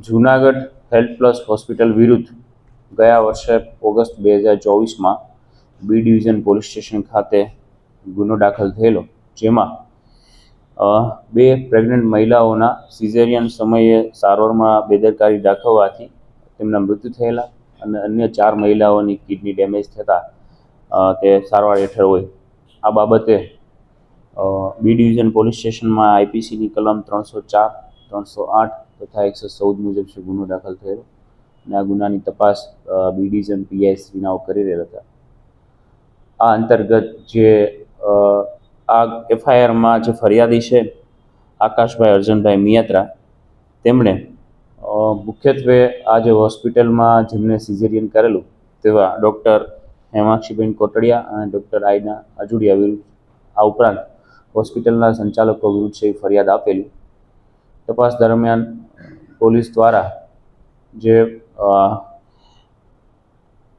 Junagadh health plus hospital વિરુદ્ધ ગયા વર્ષે ઓગસ્ટ 2024માં બી ડિવિઝન પોલીસ સ્ટેશન ખાતે ગુનો દાખલ થયેલો, જેમાં બે પ્રેગ્નન્ટ મહિલાઓના સિઝેરિયન સમયે સારવારમાં બેદરકારી દાખવવાથી તેમના મૃત્યુ થયેલા અને અન્ય 4 મહિલાઓની કિડની ડેમેજ થતાં તે સારવાર હેઠળ હોય. આ બાબતે બી ડિવિઝન પોલીસ સ્ટેશનમાં આઈપીસીની કલમ 304, 308 તથા 114 મુજબ ગુનો દાખલ થયેલો અને આ ગુનાની તપાસ બી ડિવિઝન પીઆઈ શ્રીનાઓ કરી રહેલા હતા. આ અંતર્ગત જે આ એફઆઈઆરમાં જે ફરિયાદી છે આકાશભાઈ અર્જનભાઈ મિયાત્રા, તેમણે મુખ્યત્વે આ જે હોસ્પિટલમાં જેમને સિઝેરિયન કરેલું તેવા ડૉક્ટર હેમાંક્ષીબેન કોટડિયા અને ડૉક્ટર આઈના આજુડિયા વિરુદ્ધ, આ ઉપરાંત હોસ્પિટલના સંચાલકો વિરુદ્ધ છે ફરિયાદ આપેલી. તપાસ દરમિયાન પોલીસ દ્વારા જે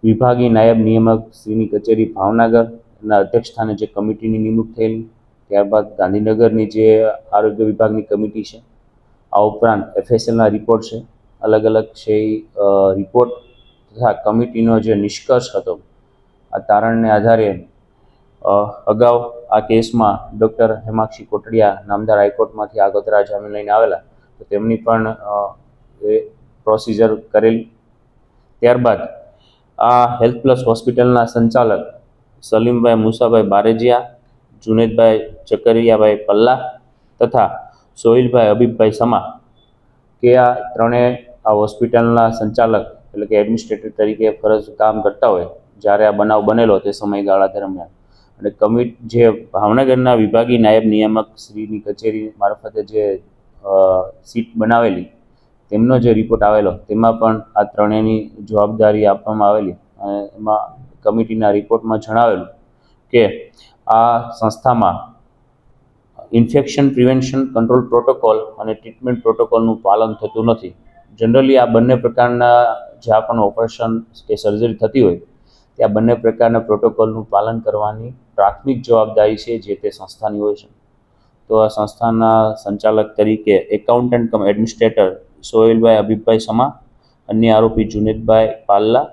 વિભાગીય નાયબ નિયામક શ્રીની કચેરી ભાવનગરના અધ્યક્ષસ્થાને જે કમિટીની નિમણૂક થયેલી, ત્યારબાદ ગાંધીનગરની જે આરોગ્ય વિભાગની કમિટી છે, આ ઉપરાંત એફએસએલના રિપોર્ટ છે, અલગ અલગ છે રિપોર્ટ તથા કમિટીનો જે નિષ્કર્ષ હતો, આ તારણને આધારે અગાઉ આ કેસમાં ડૉક્ટર હેમાંક્ષી કોટડિયા નામદાર હાઈકોર્ટમાંથી આગોતરા જામીન લઈને આવેલા, તો તેમની પણ પ્રોસિજર કરેલી. ત્યારબાદ આ હેલ્થ પ્લસ હોસ્પિટલના સંચાલક સલીમભાઈ મુસાભાઈ બારેજિયા, જુનેદભાઈ ચકરિયાભાઈ પલ્લા તથા સોહિલભાઈ હબીબભાઈ સમા કે આ ત્રણેય આ હોસ્પિટલના સંચાલક એટલે કે એડમિનિસ્ટ્રેટર તરીકે ફરજ કામ કરતા હોય જ્યારે આ બનાવ બનેલો તે સમયગાળા દરમિયાન, અને જે ભાવનગરના વિભાગીય નાયબ નિયામક શ્રીની કચેરી મારફતે જે સીટ બનાવેલી, તેમનો જે રિપોર્ટ આવેલો તેમાં પણ આ ત્રણેયની જવાબદારી આપવામાં આવેલી. અને એમાં કમિટીના રિપોર્ટમાં જણાવેલું કે આ સંસ્થામાં ઇન્ફેક્શન પ્રિવેન્શન કંટ્રોલ પ્રોટોકોલ અને ટ્રીટમેન્ટ પ્રોટોકોલનું પાલન થતું નથી. જનરલી આ બંને પ્રકારના જ્યાં પણ ઓપરેશન કે સર્જરી થતી હોય ત્યાં બંને પ્રકારના પ્રોટોકોલનું પાલન કરવાની પ્રાથમિક જવાબદારી છે જે તે સંસ્થાની હોય છે. તો આ સંસ્થાના સંચાલક તરીકે એકાઉન્ટન્ટ કમ એડમિનિસ્ટ્રેટર સોહેલભાઈ હબીબભાઈ સમા, અન્ય આરોપી જુનેદભાઈ પાલ્લા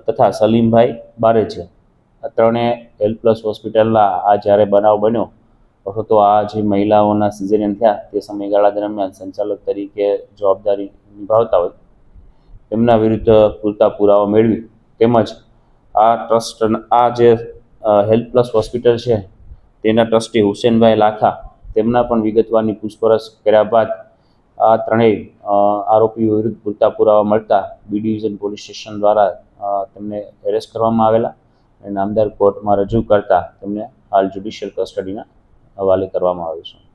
તથા સલીમભાઈ બારેજિયા, આ ત્રણેય હેલ્થ પ્લસ હોસ્પિટલના આ જ્યારે બનાવ બન્યો અથવા તો આ જે મહિલાઓના સિઝેરિયન થયા તે સમયગાળા દરમિયાન સંચાલક તરીકે જવાબદારી નિભાવતા હોય તેમના વિરુદ્ધ પૂરતા પુરાવા મેળવી, તેમજ આ ટ્રસ્ટ આ જે હેલ્થ પ્લસ હોસ્પિટલ છે તેના ટ્રસ્ટી હુસેનભાઈ લાખા, તેમના પણ વિગતવારની પૂછપરછ કર્યા બાદ આ ત્રણેય આરોપીઓ વિરુદ્ધ પૂરતા પુરાવા મળતા બી ડિવિઝન પોલીસ સ્ટેશન દ્વારા તેમને એરેસ્ટ કરવામાં આવેલા અને નામદાર કોર્ટમાં રજૂ કરતા તેમને હાલ જ્યુડિશિયલ કસ્ટડીના હવાલે કરવામાં આવ્યું છે.